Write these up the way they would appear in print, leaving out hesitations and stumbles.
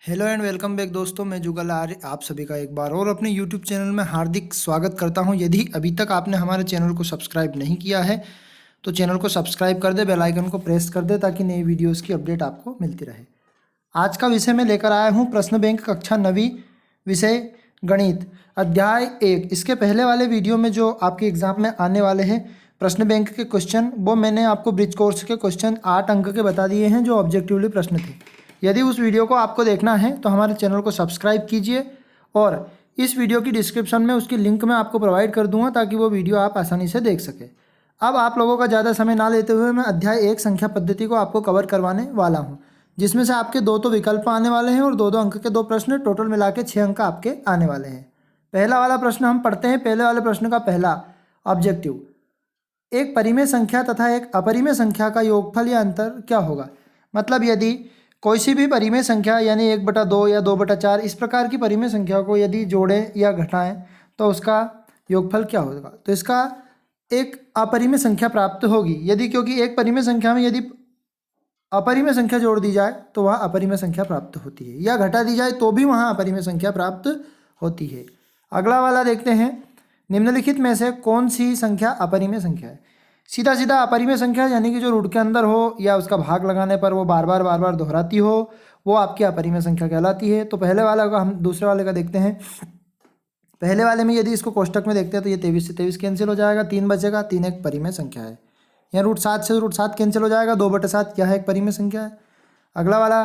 Hello and welcome back दोस्तों, मैं जुगल आर्य आप सभी का एक बार और अपने यूट्यूब चैनल में हार्दिक स्वागत करता हूं। यदि अभी तक आपने हमारे चैनल को सब्सक्राइब नहीं किया है तो चैनल को सब्सक्राइब कर दे, बेल आइकन को प्रेस कर दे ताकि नई वीडियोस की अपडेट आपको मिलती रहे। आज का विषय मैं लेकर आया हूं प्रश्न बैंक कक्षा 9वीं, विषय गणित, अध्याय 1। इसके पहले वाले वीडियो में जो आपके एग्जाम में आने वाले हैं प्रश्न बैंक के क्वेश्चन, वो मैंने आपको ब्रिज कोर्स के क्वेश्चन 8 अंक के बता दिए हैं जो ऑब्जेक्टिवली प्रश्न थे। यदि उस वीडियो को आपको देखना है तो हमारे चैनल को सब्सक्राइब कीजिए और इस वीडियो की डिस्क्रिप्शन में उसकी लिंक मैं आपको प्रोवाइड कर दूंगा ताकि वो वीडियो आप आसानी से देख सकें। अब आप लोगों का ज़्यादा समय ना लेते हुए मैं अध्याय 1 संख्या पद्धति को आपको कवर करवाने वाला हूँ, जिसमें से आपके दो तो विकल्प आने वाले हैं और दो दो अंक के दो प्रश्न, टोटल मिला के 6 अंक आपके आने वाले हैं। पहला वाला प्रश्न हम पढ़ते हैं। पहले वाले प्रश्न का पहला ऑब्जेक्टिव, एक परिमेय संख्या तथा एक अपरिमेय संख्या का योगफल या अंतर क्या होगा। मतलब यदि कोई सी भी परिमेय संख्या यानी 1/2 या 2/4 इस प्रकार की परिमेय संख्या को यदि जोड़ें या घटाएं तो उसका योगफल क्या होगा। तो इसका एक अपरिमेय संख्या प्राप्त होगी यदि, क्योंकि एक परिमेय संख्या में यदि अपरिमेय संख्या जोड़ दी जाए तो वह अपरिमेय संख्या प्राप्त होती है, या घटा दी जाए तो भी वहाँ अपरिमेय संख्या प्राप्त होती है। अगला वाला देखते हैं, निम्नलिखित में से कौन सी संख्या अपरिमेय संख्या है। सीधा सीधा अपरिमेय संख्या यानी कि जो रूट के अंदर हो या उसका भाग लगाने पर वो बार बार दोहराती हो, वो आपकी अपरिमेय संख्या कहलाती है। तो पहले वाला का हम दूसरे वाले का देखते हैं। पहले वाले में यदि इसको कोष्टक में देखते हैं तो ये 23 से 23 कैंसिल हो जाएगा, 3 बचेगा, 3 एक परिमेय संख्या है। यहाँ √7 से √7 कैंसिल हो जाएगा, 2/7 क्या है, एक परिमेय संख्या है। अगला वाला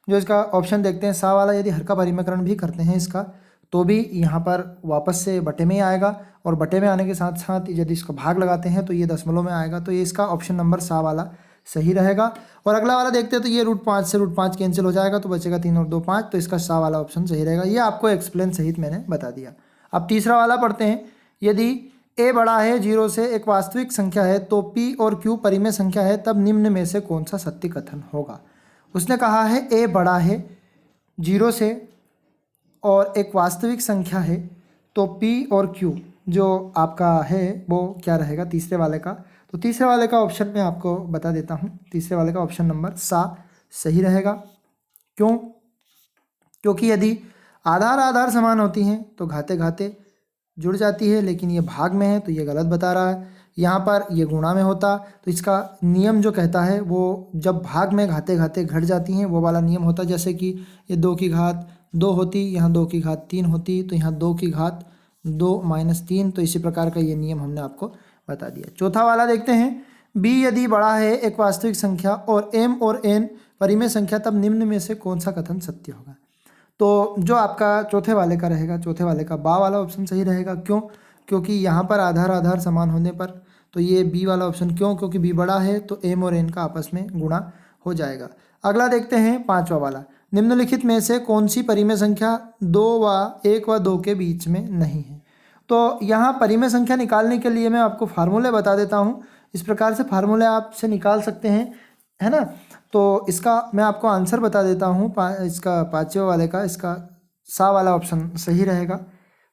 जो इसका ऑप्शन देखते हैं सा वाला, यदि हर का परिमेयकरण भी करते हैं इसका तो भी यहाँ पर वापस से बटे में ही आएगा, और बटे में आने के साथ साथ यदि इसका भाग लगाते हैं तो ये दशमलव में आएगा। तो ये इसका ऑप्शन नंबर सा वाला सही रहेगा। और अगला वाला देखते हैं तो ये √5 से √5 कैंसिल हो जाएगा, तो बचेगा 3 और 2 5, तो इसका सा वाला ऑप्शन सही रहेगा। ये आपको एक्सप्लेन सहित मैंने बता दिया। अब तीसरा वाला पढ़ते हैं। यदि a बड़ा है 0 से, एक वास्तविक संख्या है, तो p और q परिमेय संख्या है, तब निम्न में से कौन सा सत्य कथन होगा। उसने कहा है a बड़ा है 0 से और एक वास्तविक संख्या है, तो p और q जो आपका है वो क्या रहेगा तीसरे वाले का। तो तीसरे वाले का ऑप्शन मैं आपको बता देता हूँ। तीसरे वाले का ऑप्शन नंबर सा सही रहेगा। क्यों? क्योंकि यदि आधार आधार समान होती हैं तो घाते घाते जुड़ जाती है, लेकिन ये भाग में है तो ये गलत बता रहा है। यहाँ पर ये गुणा में होता तो इसका नियम जो कहता है वो जब भाग में घाते घाते घट जाती हैं वो वाला नियम होता। जैसे कि ये 2 की घात 2 होती, यहाँ 2 की घात 3 होती, तो यहाँ 2 की घात 2 - 3, तो इसी प्रकार का ये नियम हमने आपको बता दिया। चौथा वाला देखते हैं। b यदि बड़ा है एक वास्तविक संख्या और m और n परिमेय संख्या, तब निम्न में से कौन सा कथन सत्य होगा। तो जो आपका चौथे वाले का रहेगा, चौथे वाले का बा वाला ऑप्शन सही रहेगा। क्यों? क्योंकि यहाँ पर आधार आधार समान होने पर तो ये बी वाला ऑप्शन। क्यों? क्योंकि बी बड़ा है तो एम और एन का आपस में गुणा हो जाएगा। अगला देखते हैं पांचवा वाला, निम्नलिखित में से कौन सी परिमेय संख्या 1 व 2 के बीच में नहीं है। तो यहाँ परिमेय संख्या निकालने के लिए मैं आपको फार्मूले बता देता हूँ। इस प्रकार से फार्मूले आपसे निकाल सकते हैं, है ना। तो इसका मैं आपको आंसर बता देता हूँ। इसका पाँचवें वाले का इसका सा वाला ऑप्शन सही रहेगा।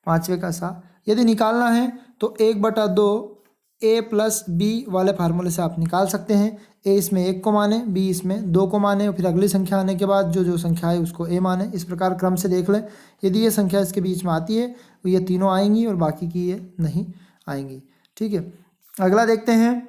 पाँचवें का सा यदि निकालना है तो 1/2 a + b वाले फार्मूले से आप निकाल सकते हैं। a इसमें 1 को माने, b इसमें 2 को माने, फिर अगली संख्या आने के बाद जो जो संख्या है उसको a माने। इस प्रकार क्रम से देख लें। यदि ये संख्या इसके बीच में आती है तो ये तीनों आएंगी और बाकी की ये नहीं आएंगी। ठीक है। अगला देखते हैं,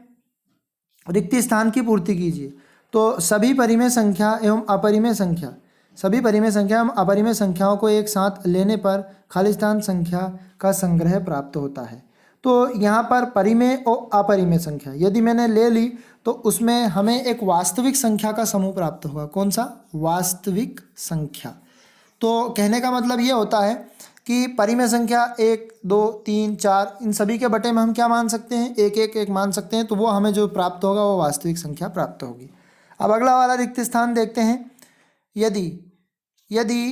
रिक्ति स्थान की पूर्ति कीजिए। तो सभी परिमेय संख्या एवं अपरिमेय संख्या, सभी परिमेय संख्या एवं अपरिमेय संख्याओं को एक साथ लेने पर खाली स्थान संख्या का संग्रह प्राप्त होता है। तो यहाँ पर परिमेय और अपरिमेय संख्या यदि मैंने ले ली तो उसमें हमें एक वास्तविक संख्या का समूह प्राप्त होगा। कौन सा? वास्तविक संख्या। तो कहने का मतलब ये होता है कि परिमेय संख्या 1 2 3 4 इन सभी के बटे में हम क्या मान सकते हैं, 1 1 1 मान सकते हैं। तो वो हमें जो प्राप्त होगा वो वास्तविक संख्या प्राप्त होगी। अब अगला वाला रिक्त स्थान देखते हैं। यदि यदि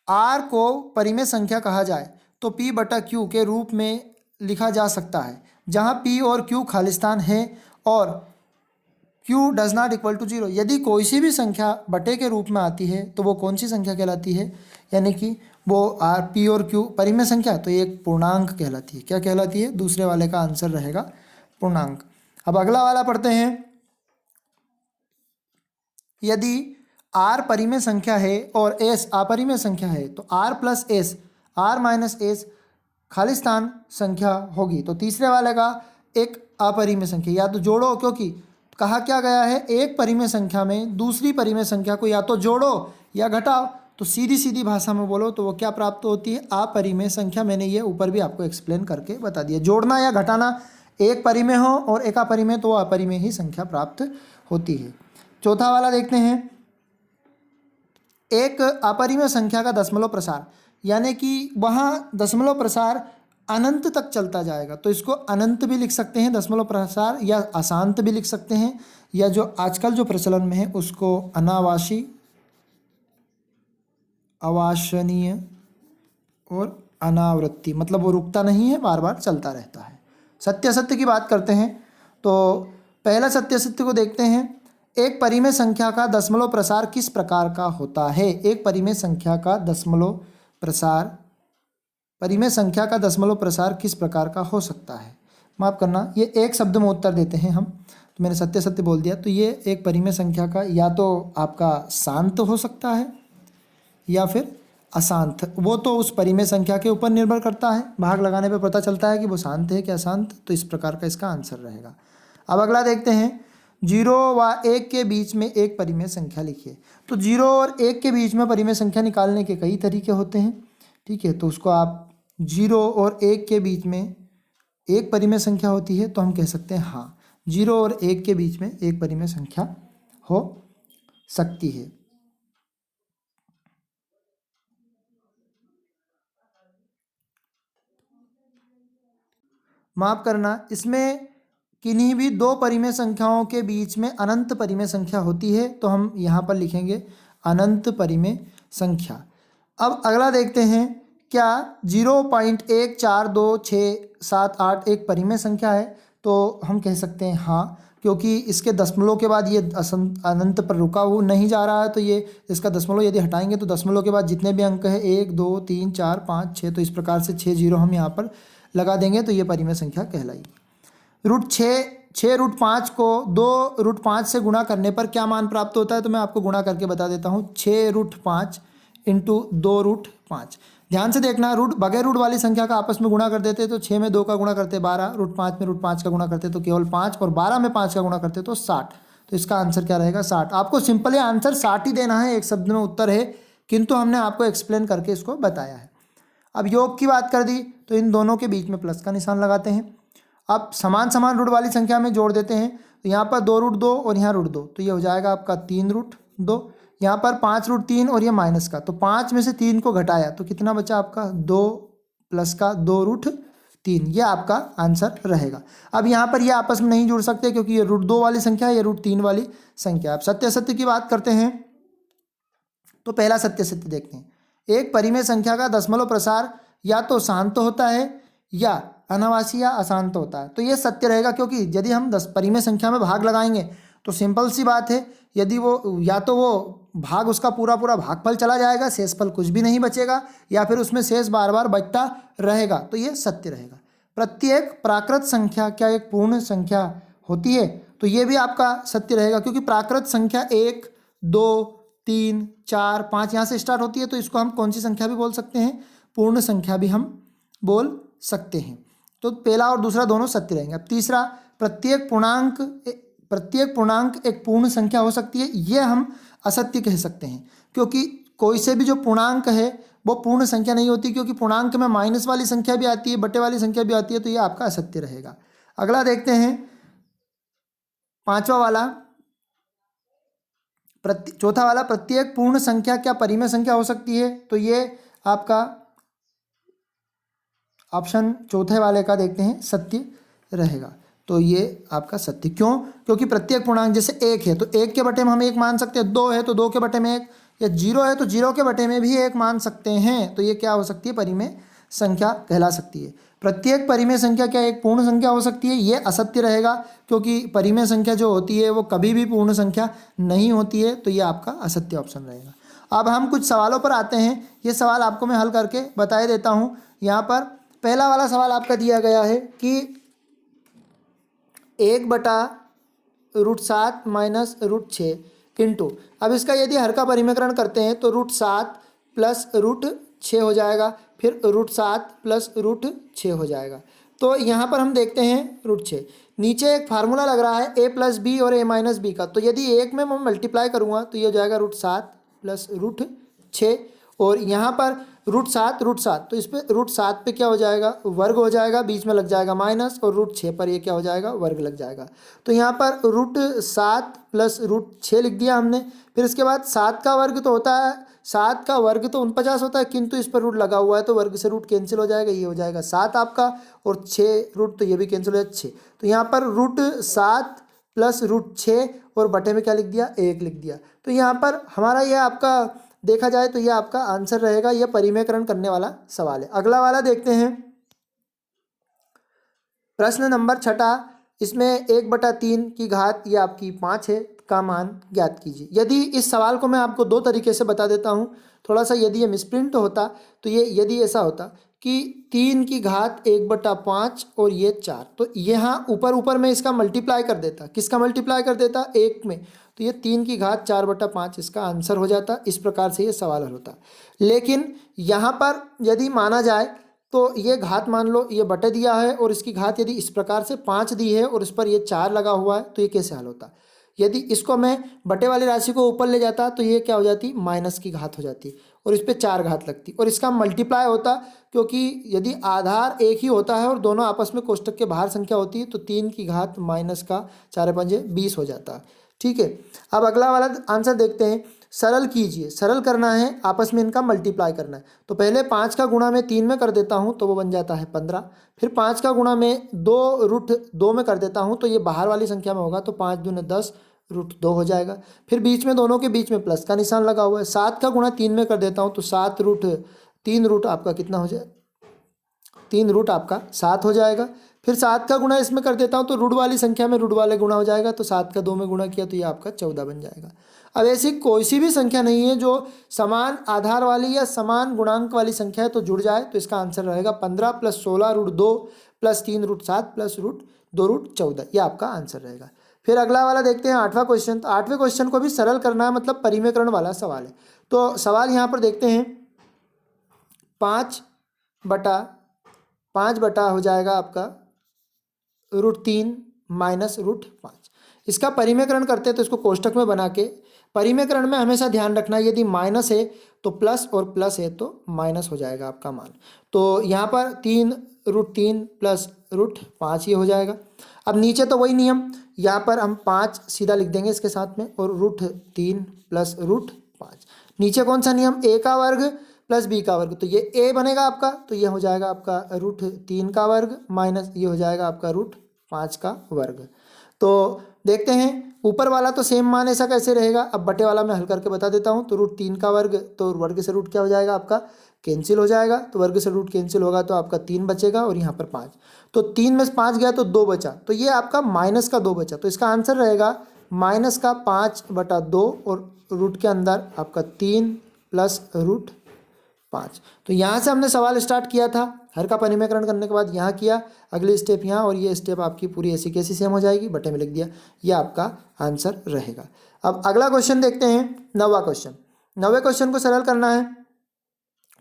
r को परिमेय संख्या कहा जाए तो p/q के रूप में लिखा जा सकता है, जहाँ p और q खाली स्थान है और q does not equal to 0। यदि कोई सी भी संख्या बटे के रूप में आती है तो वो कौन सी संख्या कहलाती है, यानी कि वो r p और q परिमेय संख्या, तो ये एक पूर्णांक कहलाती है। क्या कहलाती है? दूसरे वाले का आंसर रहेगा पूर्णांक। अब अगला वाला पढ़ते हैं। यदि आर परिमेय संख्या है और एस अपरिमेय संख्या है, तो R plus S, R minus S खालिस्तान संख्या होगी। तो तीसरे वाले का एक अपरिमेय संख्या, या तो जोड़ो, क्योंकि कहा क्या गया है, एक परिमेय संख्या में दूसरी परिमेय संख्या को या तो जोड़ो या घटाओ। तो सीधी सीधी भाषा में बोलो तो वो क्या प्राप्त होती है, अपरिमेय संख्या। मैंने ये ऊपर भी आपको एक्सप्लेन करके बता दिया। जोड़ना या घटाना, एक परिमेय हो और एक अपरिमेय, तो वो अपरिमेय ही संख्या प्राप्त होती है। चौथा वाला देखते हैं, एक अपरिमेय संख्या का दशमलव प्रसार, यानी कि वहाँ दशमलव प्रसार अनंत तक चलता जाएगा, तो इसको अनंत भी लिख सकते हैं दशमलव प्रसार, या अशांत भी लिख सकते हैं, या जो आजकल जो प्रचलन में है उसको अनावासी, अवाशनीय और अनावृत्ति, मतलब वो रुकता नहीं है, बार बार चलता रहता है। सत्य असत्य की बात करते हैं, तो पहला सत्य असत्य को देखते हैं। एक परिमेय संख्या का दशमलव प्रसार किस प्रकार का होता है। एक परिमेय संख्या का दशमलव प्रसार, परिमेय संख्या का दशमलव प्रसार किस प्रकार का हो सकता है। माफ़ करना, ये एक शब्द में उत्तर देते हैं हम, तो मैंने सत्य सत्य बोल दिया। तो ये एक परिमेय संख्या का या तो आपका शांत हो सकता है या फिर अशांत, वो तो उस परिमेय संख्या के ऊपर निर्भर करता है। भाग लगाने पे पता चलता है कि वो शांत है कि अशांत, तो इस प्रकार का इसका आंसर रहेगा। अब अगला देखते हैं, 0 व 1 के बीच में एक परिमेय संख्या लिखिए। तो 0 और 1 के बीच में परिमेय संख्या निकालने के कई तरीके होते हैं, ठीक है। तो उसको आप 0 और 1 के बीच में एक परिमेय संख्या होती है, तो हम कह सकते हैं हाँ, 0 और 1 के बीच में एक परिमेय संख्या हो सकती है। माफ़ करना, इसमें किन्हीं भी दो परिमेय संख्याओं के बीच में अनंत परिमेय संख्या होती है, तो हम यहाँ पर लिखेंगे अनंत परिमेय संख्या। अब अगला देखते हैं, क्या 0.142678 एक परिमेय संख्या है। तो हम कह सकते हैं हाँ, क्योंकि इसके दशमलव के बाद ये अनंत पर रुका हुआ नहीं जा रहा है, तो ये इसका दशमलव यदि हटाएंगे तो दशमलव के बाद जितने भी अंक है 1 2 3 4 5 6, तो इस प्रकार से 6 जीरो हम यहाँ पर लगा देंगे, तो ये परिमेय संख्या कहलाएगी। √6 को 2√5 से गुणा करने पर क्या मान प्राप्त होता है, तो मैं आपको गुणा करके बता देता हूँ। 6√5 इंटू 2√5। ध्यान से देखना, रूट बगैर रूट वाली संख्या का आपस में गुणा कर देते, तो 6 में 2 का गुणा करते 12, √5 में √5 का गुणा करते तो केवल 5, और 12 में 5 का गुणा करते तो 60। तो इसका आंसर क्या रहेगा, 60। आपको सिंपली आंसर 60 ही देना है, एक शब्द में उत्तर है, किंतु हमने आपको एक्सप्लेन करके इसको बताया है। अब योग की बात कर दी, तो इन दोनों के बीच में प्लस का निशान लगाते हैं। अब समान समान रूट वाली संख्या में जोड़ देते हैं, तो यहाँ पर 2√2 और यहाँ √2, तो ये हो जाएगा आपका 3√2। यहाँ पर 5√3 और ये माइनस का, तो 5 में से 3 को घटाया तो कितना बचा आपका, 2 प्लस का 2√3, ये आपका आंसर रहेगा। अब यहाँ पर ये आपस में नहीं जुड़ सकते, क्योंकि ये √2 वाली संख्या है, ये √3 वाली संख्या। अब सत्य सत्य की बात करते हैं, तो पहला सत्य सत्य देखते हैं। एक परिमेय संख्या का दशमलव प्रसार या तो शांत होता है या अनावासी या अशांत होता है, तो ये सत्य रहेगा, क्योंकि यदि हम 10 परिमेय संख्या में भाग लगाएंगे तो सिंपल सी बात है, यदि वो या तो वो भाग उसका पूरा पूरा भागफल चला जाएगा, शेषफल कुछ भी नहीं बचेगा, या फिर उसमें शेष बार बार बचता रहेगा, तो ये सत्य रहेगा। प्रत्येक प्राकृत संख्या क्या एक पूर्ण संख्या होती है, तो ये भी आपका सत्य रहेगा, क्योंकि प्राकृत संख्या 1 2 3 4 5 यहाँ से स्टार्ट होती है, तो इसको हम कौन सी संख्या भी बोल सकते हैं, पूर्ण संख्या भी हम बोल सकते हैं। तो पहला और दूसरा दोनों सत्य रहेंगे। अब तीसरा, प्रत्येक पूर्णांक एक पूर्ण संख्या हो सकती है, ये हम असत्य कह सकते हैं, क्योंकि कोई से भी जो पूर्णांक है वो पूर्ण संख्या नहीं होती, क्योंकि पूर्णांक में माइनस वाली संख्या भी आती है, बटे वाली संख्या भी आती है, तो ये आपका असत्य रहेगा। अगला देखते हैं, पांचवा वाला, चौथा वाला, प्रत्येक पूर्ण संख्या क्या परिमेय संख्या हो सकती है, तो ये आपका ऑप्शन चौथे वाले का देखते हैं सत्य रहेगा। तो ये आपका सत्य, क्यों, क्योंकि प्रत्येक पूर्णांक, जैसे 1 है तो 1 के बटे में हम 1 मान सकते हैं, 2 है तो 2 के बटे में 1, या 0 है तो 0 के बटे में भी 1 मान सकते हैं, तो ये क्या हो सकती है, परिमेय संख्या कहला सकती है। प्रत्येक परिमेय संख्या क्या एक पूर्ण संख्या हो सकती है, ये असत्य रहेगा, क्योंकि परिमेय संख्या जो होती है वो कभी भी पूर्ण संख्या नहीं होती है, तो ये आपका असत्य ऑप्शन रहेगा। अब हम कुछ सवालों पर आते हैं, ये सवाल आपको मैं हल करके बता देता हूँ। यहाँ पर पहला वाला सवाल आपका दिया गया है कि 1/√7 - √6 इंटू, अब इसका यदि हर का परिमेकरण करते हैं तो √7 प्लस √6 हो जाएगा, फिर √7 प्लस √6 हो जाएगा। तो यहाँ पर हम देखते हैं √6, नीचे एक फार्मूला लग रहा है a प्लस बी और a माइनस बी का, तो यदि एक में मैं मल्टीप्लाई करूँगा तो ये हो जाएगा √7 प्लस √6, और यहाँ पर √7 तो इस पर √7 पे क्या हो जाएगा, वर्ग हो जाएगा, बीच में लग जाएगा माइनस, और √6 पर ये क्या हो जाएगा, वर्ग लग जाएगा। तो यहाँ पर √7 प्लस √6 लिख दिया हमने। फिर इसके बाद 7 का वर्ग तो होता है, 7 का वर्ग तो 49 होता है, किंतु इस पर रूट लगा हुआ है तो वर्ग से रूट कैंसिल हो जाएगा, ये हो जाएगा 7 आपका, और 6 रूट तो ये भी कैंसिल हो जाएगा 6। तो यहाँ पर √7 प्लस √6 और बटे में क्या लिख दिया, 1 लिख दिया। तो यहाँ पर हमारा यह आपका देखा जाए तो यह आपका आंसर रहेगा, यह परिमेयकरण करने वाला सवाल है। अगला वाला देखते हैं, प्रश्न नंबर 6, इसमें 1/3 की घात ये आपकी 5 है का मान ज्ञात कीजिए। यदि इस सवाल को मैं आपको दो तरीके से बता देता हूँ, थोड़ा सा यदि ये मिसप्रिंट होता तो ये यदि ऐसा होता कि 3 की घात 1/5 और ये 4, तो यहाँ ऊपर ऊपर में इसका मल्टीप्लाई कर देता, किसका मल्टीप्लाई कर देता, 1 में, तो ये 3 की घात 4/5 इसका आंसर हो जाता। इस प्रकार से ये सवाल हल होता। लेकिन यहाँ पर यदि माना जाए तो ये घात मान लो ये बटे दिया है, और इसकी घात यदि इस प्रकार से 5 दी है और इस पर ये 4 लगा हुआ है, तो ये कैसे हल होता। यदि इसको मैं बटे वाली राशि को ऊपर ले जाता तो ये क्या हो जाती, माइनस की घात हो जाती, और इस पर 4 घात लगती, और इसका मल्टीप्लाई होता, क्योंकि यदि आधार एक ही होता है और दोनों आपस में कोष्टक के बाहर संख्या होती है, तो 3 की घात माइनस का 4×5 20 हो जाता। ठीक है, अब अगला वाला आंसर देखते हैं। सरल कीजिए, सरल करना है, आपस में इनका मल्टीप्लाई करना है। तो पहले 5 का गुणा मैं 3 में कर देता हूँ तो वो बन जाता है 15। फिर 5 का गुणा मैं 2√2 में कर देता हूँ तो ये बाहर वाली संख्या में होगा, तो 5 दूने 10 √2 हो जाएगा। फिर बीच में दोनों के बीच में प्लस का निशान लगा हुआ है। 7 का गुणा 3 में कर देता हूँ तो 3 रूट आपका कितना हो जाए, 3 रूट आपका 7 हो जाएगा। फिर 7 का गुणा इसमें कर देता हूँ तो रूट वाली संख्या में रूट वाले गुणा हो जाएगा, तो 7 का 2 में गुणा किया तो ये आपका 14 बन जाएगा। अब ऐसी कोई सी भी संख्या नहीं है जो समान आधार वाली या समान गुणांक वाली संख्या है तो जुड़ जाए, तो इसका आंसर रहेगा 15 + 16 √2 + 3 √7 + √2 √14, ये आपका आंसर रहेगा। फिर अगला वाला देखते हैं 8वां क्वेश्चन। तो 8वें क्वेश्चन को भी सरल करना है, मतलब परिमेयकरण वाला सवाल है। तो सवाल यहाँ पर देखते हैं, 5 बटा हो जाएगा आपका √3 माइनस √5। इसका परिमेयकरण करते हैं तो इसको कोष्टक में बना के, परिमेयकरण में हमेशा ध्यान रखना है यदि माइनस है तो प्लस और प्लस है तो माइनस हो जाएगा आपका मान। तो यहाँ पर 3√3 प्लस √5 ये हो जाएगा। अब नीचे तो वही नियम, यहाँ पर हम 5 सीधा लिख देंगे इसके साथ में, और √3 प्लस √5। नीचे कौन सा नियम, a का वर्ग प्लस b का वर्ग, तो ये a बनेगा आपका, तो ये हो जाएगा आपका √3 का वर्ग माइनस ये हो जाएगा आपका √5 का वर्ग। तो देखते हैं ऊपर वाला तो सेम मान ऐसा कैसे रहेगा। अब बटे वाला मैं हल करके बता देता हूँ। तो √3 का वर्ग, तो वर्ग से रूट क्या हो जाएगा आपका, कैंसिल हो जाएगा, तो वर्ग से रूट कैंसिल होगा तो आपका 3 बचेगा, और यहाँ पर 5, तो 3 में से 5 गया तो 2 बचा, तो ये आपका माइनस का 2 बचा। तो इसका आंसर रहेगा माइनस का 5/2, और रूट के अंदर आपका 3 प्लस √5। तो यहाँ से हमने सवाल स्टार्ट किया था, हर का परिमेयकरण करने के बाद यहाँ किया, अगली स्टेप यहाँ, और ये स्टेप आपकी पूरी ऐसी कैसी सेम हो जाएगी, बटे में लिख दिया, ये आपका आंसर रहेगा। अब अगला क्वेश्चन देखते हैं, 9वां क्वेश्चन। 9वें क्वेश्चन को सरल करना है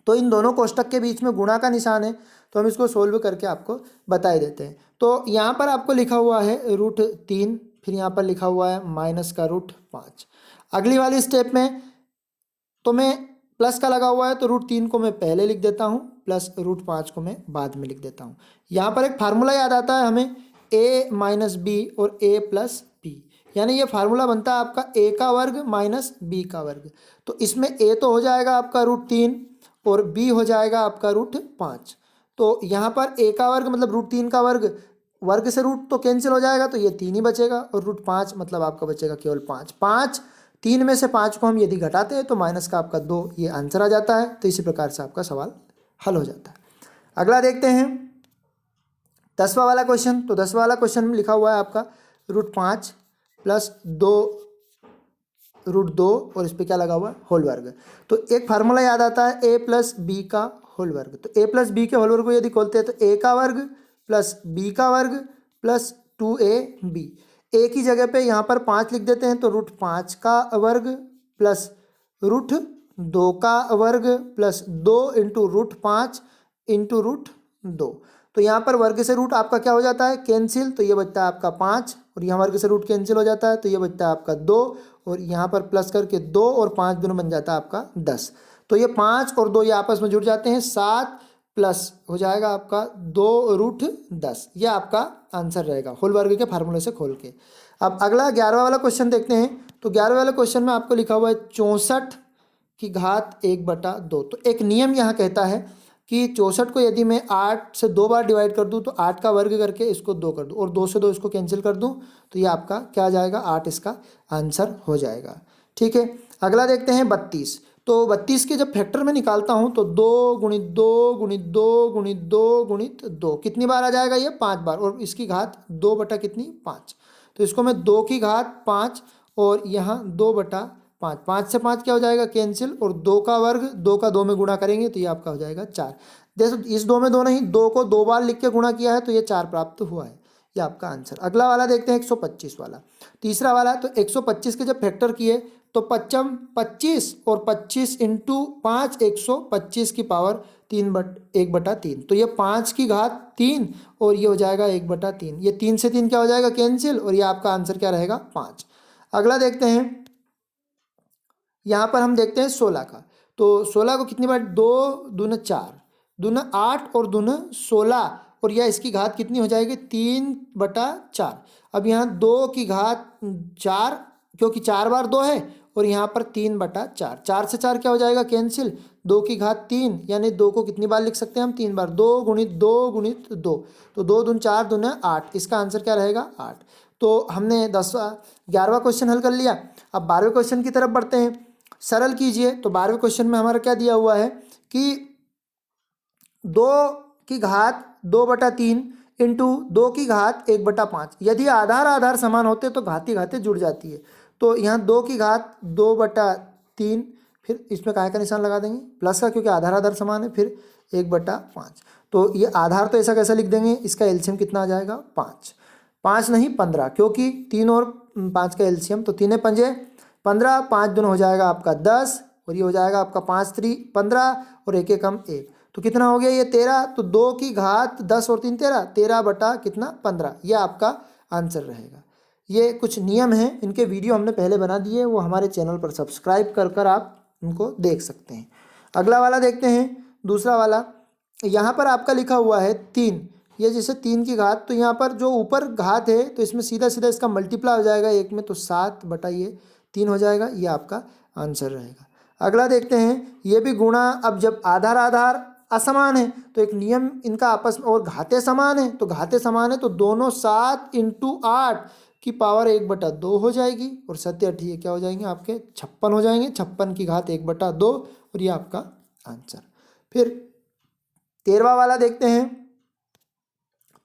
तो इन दोनों कोष्टक के बीच में गुणा का निशान है, तो हम इसको सोल्व करके आपको बता ही देते हैं। तो यहाँ पर आपको लिखा हुआ है √3, फिर यहाँ पर लिखा हुआ है माइनस का √5। अगली वाली स्टेप में तो मैं प्लस का लगा हुआ है तो √3 को मैं पहले लिख देता हूँ, प्लस √5 को मैं बाद में लिख देता हूँ। यहाँ पर एक फार्मूला याद आता है हमें, a माइनस बी और a प्लस बी, यानी ये फार्मूला बनता है आपका a का वर्ग माइनस b का वर्ग। तो इसमें a तो हो जाएगा आपका √3 और b हो जाएगा आपका √5। तो यहाँ पर a का वर्ग मतलब √3 का वर्ग, वर्ग से रूट तो कैंसिल हो जाएगा, तो ये 3 ही बचेगा, और √5 मतलब आपका बचेगा केवल 5। 3 में से 5 को हम यदि घटाते हैं तो माइनस का आपका 2, ये आंसर आ जाता है। तो इसी प्रकार से आपका सवाल हल हो जाता है। अगला देखते हैं 10वां वाला क्वेश्चन। तो 10वां वाला क्वेश्चन में लिखा हुआ है आपका √5 प्लस 2 √2, और इस पर क्या लगा हुआ है, होल वर्ग। तो एक फार्मूला याद आता है a प्लस बी का होल वर्ग। तो a प्लस बी के होल वर्ग को यदि खोलते हैं तो a का वर्ग प्लस b का वर्ग प्लस 2ab। एक ही जगह पे यहाँ पर 5 लिख देते हैं, तो √5 का वर्ग प्लस √2 का वर्ग प्लस 2 इंटू √5 इंटू √2। तो यहाँ पर वर्ग से रूट आपका क्या हो जाता है, कैंसिल, तो ये बचता है आपका 5, और यहाँ वर्ग से रूट कैंसिल हो जाता है, तो ये बचता है आपका 2, और यहाँ पर प्लस करके 2 और 5 दोनों बन जाता है आपका 10। तो ये 5 और 2 ये आपस में जुड़ जाते हैं, 7 प्लस हो जाएगा आपका 2√10। ये आपका आंसर रहेगा होल वर्ग के फार्मूले से खोल के। अब अगला 11वां वाला क्वेश्चन देखते हैं। तो 11वें वाले क्वेश्चन में आपको लिखा हुआ है 64 की घात 1/2। तो एक नियम यहाँ कहता है कि 64 को यदि मैं 8 से 2 बार डिवाइड कर दूँ तो 8 का वर्ग करके इसको 2 कर दूँ और 2 से 2 इसको कैंसिल कर दूँ, तो ये आपका क्या आ जाएगा, 8 इसका आंसर हो जाएगा। ठीक है, अगला देखते हैं 32। तो 32 के जब फैक्टर में निकालता हूँ तो 2 गुणित 2 गुणित 2 गुणित 2 गुणित 2 कितनी बार आ जाएगा, ये 5 बार, और इसकी घात 2 बटा कितनी 5। तो इसको मैं 2 की घात 5 और यहाँ 2/5, 5 से 5 क्या हो जाएगा कैंसिल, और 2 का वर्ग 2 का 2 में गुणा करेंगे तो ये आपका हो जाएगा 4। देखो इस 2 में 2 नहीं, 2 को 2 बार लिख के गुणा किया है तो ये 4 प्राप्त हुआ है, ये आपका आंसर। अगला वाला देखते हैं 125 वाला, तीसरा वाला। तो 125 के जब फैक्टर किए तो 55 25 और 25 इंटू 5 125 की पावर 1/3। तो ये 5 की घात 3 और ये हो जाएगा 1/3। ये 3 से 3 क्या हो जाएगा कैंसिल, और ये आपका आंसर क्या रहेगा 5। अगला देखते हैं, यहाँ पर हम देखते हैं 16 का। तो 16 को कितनी बार, 2 दूना 4 दूना 8 और दूना 16, और यह इसकी घात कितनी हो जाएगी 3/4। अब यहाँ 2 की घात 4, क्योंकि 4 बार 2 है, और यहाँ पर 3/4, 4 से 4 क्या हो जाएगा कैंसिल, 2 की घात 3, यानी 2 को कितनी बार लिख सकते हैं हम 3 बार, 2 गुणित 2 गुणित 2, तो 2 दून 4 दूना 8, इसका आंसर क्या रहेगा 8। तो हमने 11वां क्वेश्चन हल कर लिया। अब 12वें क्वेश्चन की तरफ बढ़ते हैं, सरल कीजिए। तो 12वें क्वेश्चन में हमारा क्या दिया हुआ है कि 2 की घात 2/3 इंटू 2 की घात 1/5। यदि आधार आधार समान होते तो घाती घाते जुड़ जाती है। तो यहाँ 2 की घात 2/3, फिर इसमें काय का निशान लगा देंगे प्लस का, क्योंकि आधार आधार समान है, फिर 1/5। तो ये आधार तो ऐसा कैसा लिख देंगे, इसका एलसीएम कितना आ जाएगा 5, 5 नहीं 15, क्योंकि 3 और 5 का एलसीएम, तो 3 पंजे 15, 5 दोनों हो जाएगा आपका 10, और ये हो जाएगा आपका 5 3 15 और 1 1 1, तो कितना हो गया ये 13। तो 2 की घात 10 और 3 13, 13 बटा कितना 15, ये आपका आंसर रहेगा। ये कुछ नियम हैं, इनके वीडियो हमने पहले बना दिए, वो हमारे चैनल पर सब्सक्राइब कर कर आप उनको देख सकते हैं। अगला वाला देखते हैं, दूसरा वाला। यहाँ पर आपका लिखा हुआ है 3, ये जैसे 3 की घात, तो यहाँ पर जो ऊपर घात है तो इसमें सीधा सीधा इसका मल्टीप्लाई हो जाएगा 1 में, तो 7 बटा ये 3 हो जाएगा, ये आपका आंसर रहेगा। अगला देखते हैं, ये भी गुणा। अब जब आधार आधार असमान है तो एक नियम इनका आपस में, और घाते समान है, तो घाते समान है तो दोनों 7 इंटू 8 की पावर 1/2 हो जाएगी, और 7 8 ये क्या हो जाएंगे आपके 56 हो जाएंगे, 56 की घात 1/2, और ये आपका आंसर। फिर 13वां वाला देखते हैं।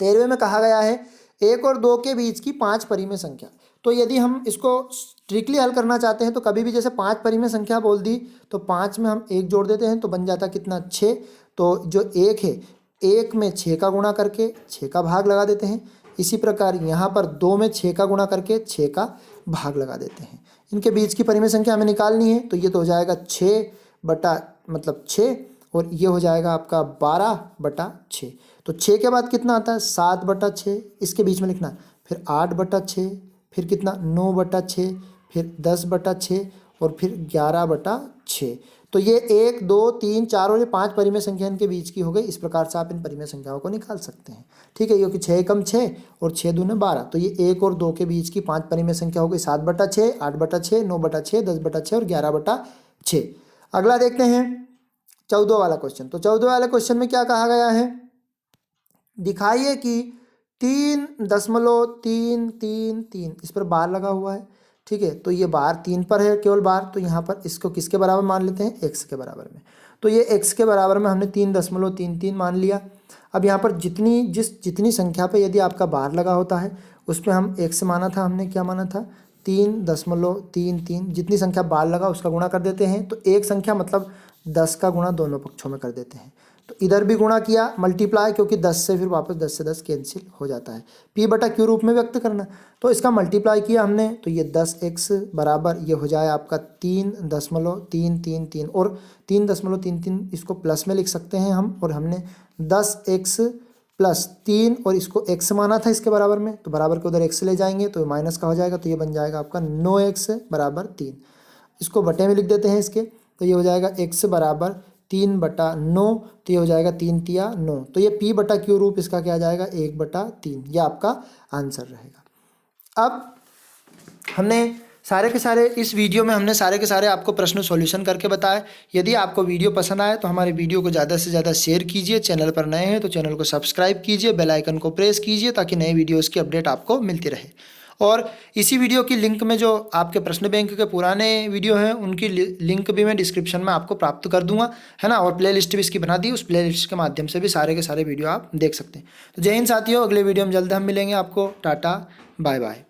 13वें में कहा गया है 1 और 2 के बीच की 5 परिमेय संख्या। तो यदि हम इसको स्ट्रिक्टली हल करना चाहते हैं तो कभी भी जैसे 5 परिमेय संख्या बोल दी तो 5 में हम 1 जोड़ देते हैं तो बन जाता कितना 6। तो जो 1 है, 1 में 6 का गुणा करके 6 का भाग लगा देते हैं। इसी प्रकार यहाँ पर 2 में 6 का गुणा करके 6 का भाग लगा देते हैं। इनके बीच की परिमेय संख्या हमें निकालनी है, तो ये तो हो जाएगा 6 बटा मतलब 6, और ये हो जाएगा आपका 12/6। तो 6 के बाद कितना आता है 7/6, इसके बीच में लिखना, फिर 8/6, फिर कितना 9/6, फिर 10/6, और फिर 11/6। तो ये 1 2 3 4 और ये 5 परिमेय संख्या इनके बीच की हो गई। इस प्रकार से आप इन परिमेय संख्याओं को निकाल सकते हैं। ठीक है, क्योंकि 6 कम 6 और 6 दूने 12, तो ये 1 और 2 के बीच की 5 परिमेय संख्या हो गई 7/6, 8/6, 9/6, 10/6 और 11/6। अगला देखते हैं 14 वाला क्वेश्चन। तो 14 वाले क्वेश्चन में क्या कहा गया है, दिखाइए कि 3.333 इस पर बार लगा हुआ है। ठीक है, तो ये बार 3 पर है केवल बार, तो यहाँ पर इसको किसके बराबर मान लेते हैं x के बराबर में। तो ये x के बराबर में हमने 3.33 मान लिया। अब यहाँ पर जितनी संख्या पे यदि आपका बार लगा होता है उस पर हम x माना था, हमने क्या माना था 3.33, जितनी संख्या बार लगा उसका गुणा कर देते हैं। तो एक संख्या मतलब 10 का गुणा दोनों पक्षों में कर देते हैं। तो इधर भी गुणा किया, मल्टीप्लाई, क्योंकि 10 से फिर वापस 10 से 10 कैंसिल हो जाता है। पी बटा क्यू रूप में व्यक्त करना, तो इसका मल्टीप्लाई किया हमने, तो ये 10x बराबर ये हो जाए आपका 3.333 और 3.33 इसको प्लस में लिख सकते हैं हम, और हमने 10x प्लस 3 और इसको x माना था इसके बराबर में, तो बराबर के उधर x ले जाएंगे तो माइनस का हो जाएगा, तो ये बन जाएगा आपका 9x बराबर 3। इसको बटे में लिख देते हैं इसके, तो ये हो जाएगा x बराबर 3/9, तो ये हो जाएगा 3 तिया 9, तो ये p बटा क्यू रूप इसका क्या आ जाएगा 1/3, ये आपका आंसर रहेगा। अब हमने सारे के सारे इस वीडियो में हमने सारे के सारे आपको प्रश्न सॉल्यूशन करके बताए। यदि आपको वीडियो पसंद आए तो हमारे वीडियो को ज़्यादा से ज़्यादा शेयर कीजिए, चैनल पर नए हैं तो चैनल को सब्सक्राइब कीजिए, बेल आइकन को प्रेस कीजिए ताकि नए वीडियोज़ की अपडेट आपको मिलती रहे। और इसी वीडियो की लिंक में जो आपके प्रश्न बैंक के पुराने वीडियो हैं उनकी लिंक भी मैं डिस्क्रिप्शन में आपको प्राप्त कर दूंगा, है ना। और प्लेलिस्ट भी इसकी बना दी, उस प्लेलिस्ट के माध्यम से भी सारे के सारे वीडियो आप देख सकते हैं। तो जय हिंद साथियों, अगले वीडियो में जल्द हम मिलेंगे आपको। Tata bye bye.